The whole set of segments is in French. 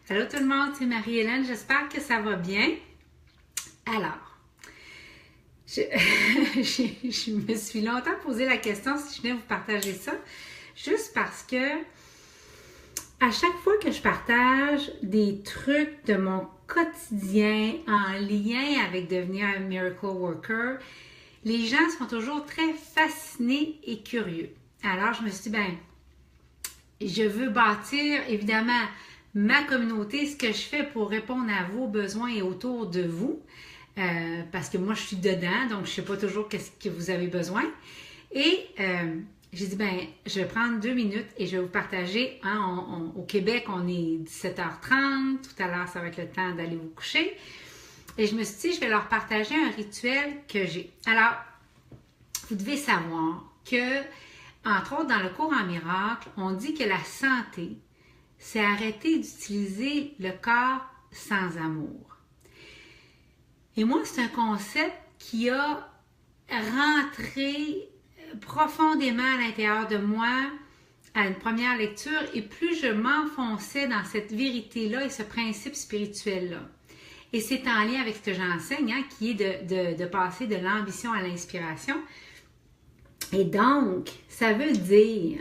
Allô tout le monde, c'est Marie-Hélène, j'espère que ça va bien. Alors, je me suis longtemps posé la question si je venais vous partager ça, juste parce que à chaque fois que je partage des trucs de mon quotidien en lien avec devenir un miracle worker, les gens sont toujours très fascinés et curieux. Alors, je me suis dit, je veux bâtir évidemment ma communauté, ce que je fais pour répondre à vos besoins et autour de vous, parce que moi je suis dedans, donc je ne sais pas toujours qu'est-ce que vous avez besoin. Et j'ai dit, je vais prendre 2 minutes et je vais vous partager, au Québec on est 17h30, tout à l'heure ça va être le temps d'aller vous coucher. Et je me suis dit, je vais leur partager un rituel que j'ai. Alors, vous devez savoir que, entre autres dans le cours en miracle, on dit que la santé, c'est arrêter d'utiliser le corps sans amour. Et moi, c'est un concept qui a rentré profondément à l'intérieur de moi à une première lecture, et plus je m'enfonçais dans cette vérité-là et ce principe spirituel-là. Et c'est en lien avec ce que j'enseigne, qui est de passer de l'ambition à l'inspiration. Et donc, ça veut dire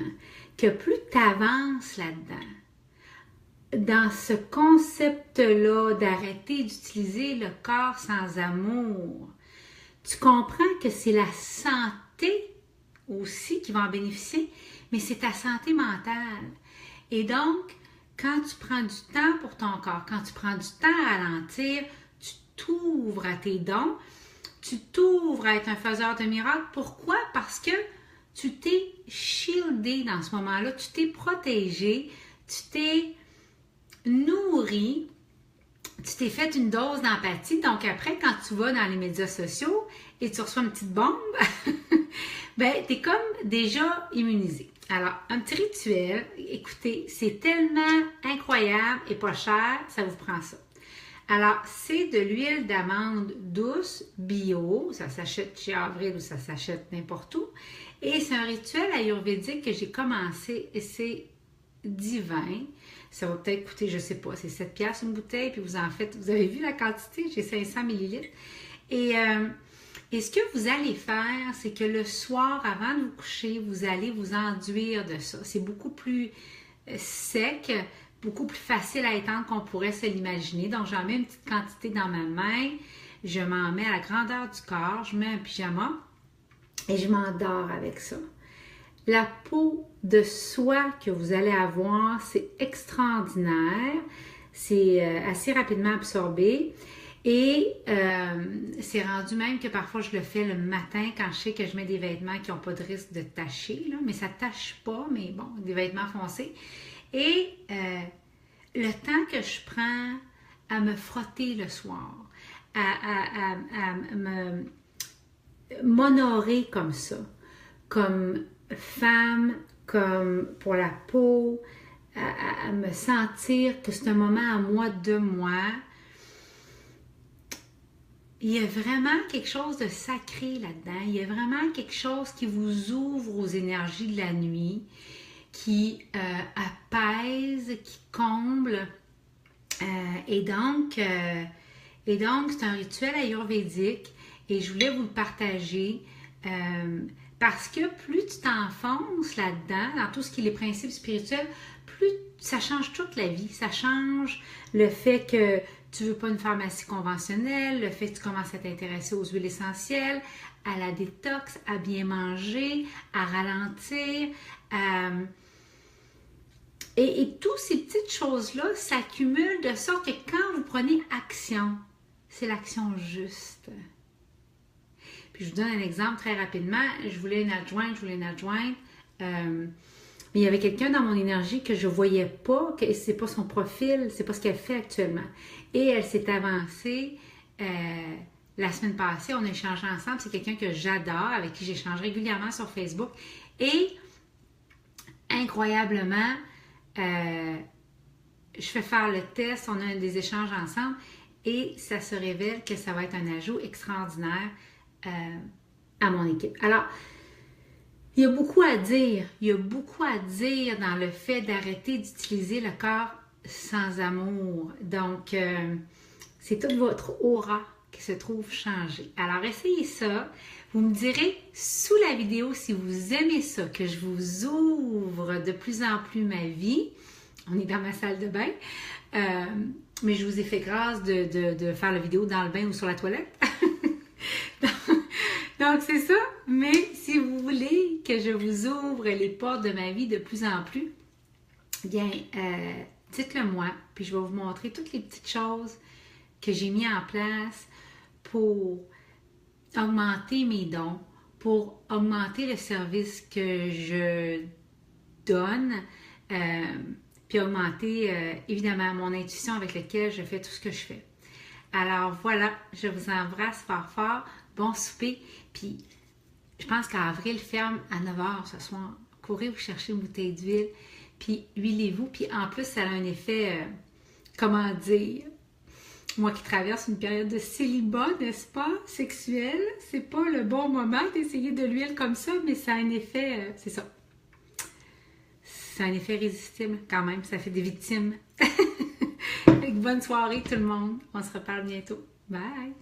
que plus tu avances là-dedans, dans ce concept-là d'arrêter d'utiliser le corps sans amour, tu comprends que c'est la santé aussi qui va en bénéficier, mais c'est ta santé mentale. Et donc, quand tu prends du temps pour ton corps, quand tu prends du temps à ralentir, tu t'ouvres à tes dons, tu t'ouvres à être un faiseur de miracles. Pourquoi? Parce que tu t'es shieldé dans ce moment-là, tu t'es protégé, tu t'es nourri, tu t'es fait une dose d'empathie. Donc après, quand tu vas dans les médias sociaux et tu reçois une petite bombe, tu es comme déjà immunisé. Alors, un petit rituel, écoutez, c'est tellement incroyable et pas cher, ça vous prend ça. Alors, c'est de l'huile d'amande douce, bio, ça s'achète chez Avril ou ça s'achète n'importe où. Et c'est un rituel ayurvédique que j'ai commencé et c'est divin. Ça va peut-être coûter, je sais pas, c'est 7$ une bouteille, puis vous en faites, vous avez vu la quantité, j'ai 500 ml. Et ce que vous allez faire, c'est que le soir, avant de vous coucher, vous allez vous enduire de ça. C'est beaucoup plus sec, beaucoup plus facile à étendre qu'on pourrait se l'imaginer. Donc, j'en mets une petite quantité dans ma main, je m'en mets à la grandeur du corps, je mets un pyjama et je m'endors avec ça. La peau de soie que vous allez avoir, c'est extraordinaire, c'est assez rapidement absorbé. Et c'est rendu même que parfois je le fais le matin quand je sais que je mets des vêtements qui n'ont pas de risque de tacher, là, mais ça ne tache pas, mais bon, des vêtements foncés. Et le temps que je prends à me frotter le soir, à m'honorer comme ça, comme femme, comme pour la peau, à me sentir que c'est un moment à moi de moi. Il y a vraiment quelque chose de sacré là-dedans. Il y a vraiment quelque chose qui vous ouvre aux énergies de la nuit, qui apaise, qui comble. Et donc, c'est un rituel ayurvédique et je voulais vous le partager parce que plus tu t'enfonces là-dedans, dans tout ce qui est les principes spirituels, plus ça change toute la vie. Ça change le fait que tu ne veux pas une pharmacie conventionnelle, le fait que tu commences à t'intéresser aux huiles essentielles, à la détox, à bien manger, à ralentir. Et toutes ces petites choses-là s'accumulent de sorte que quand vous prenez action, c'est l'action juste. Puis je vous donne un exemple très rapidement. Je voulais une adjointe. Mais il y avait quelqu'un dans mon énergie que je ne voyais pas, que c'est pas son profil, c'est pas ce qu'elle fait actuellement. Et elle s'est avancée la semaine passée, on a échangé ensemble. C'est quelqu'un que j'adore, avec qui j'échange régulièrement sur Facebook. Et incroyablement, je fais faire le test, on a des échanges ensemble et ça se révèle que ça va être un ajout extraordinaire à mon équipe. Alors, il y a beaucoup à dire dans le fait d'arrêter d'utiliser le corps sans amour. Donc, c'est toute votre aura qui se trouve changée. Alors, essayez ça. Vous me direz sous la vidéo si vous aimez ça, que je vous ouvre de plus en plus ma vie. On est dans ma salle de bain. Mais je vous ai fait grâce de faire la vidéo dans le bain ou sur la toilette. Donc, c'est ça. Mais si vous voulez que je vous ouvre les portes de ma vie de plus en plus, bien, dites-le moi. Puis je vais vous montrer toutes les petites choses que j'ai mis en place pour augmenter mes dons, pour augmenter le service que je donne, puis augmenter évidemment mon intuition avec laquelle je fais tout ce que je fais. Alors voilà, je vous embrasse fort fort, bon souper, puis je pense qu'Avril ferme à 9h ce soir. Courez vous chercher une bouteille d'huile, puis huilez-vous, puis en plus ça a un effet, comment dire, moi qui traverse une période de célibat, n'est-ce pas, sexuel, c'est pas le bon moment d'essayer de l'huile comme ça, mais ça a un effet, c'est ça. C'est un effet résistible quand même, ça fait des victimes. Bonne soirée tout le monde, on se reparle bientôt. Bye!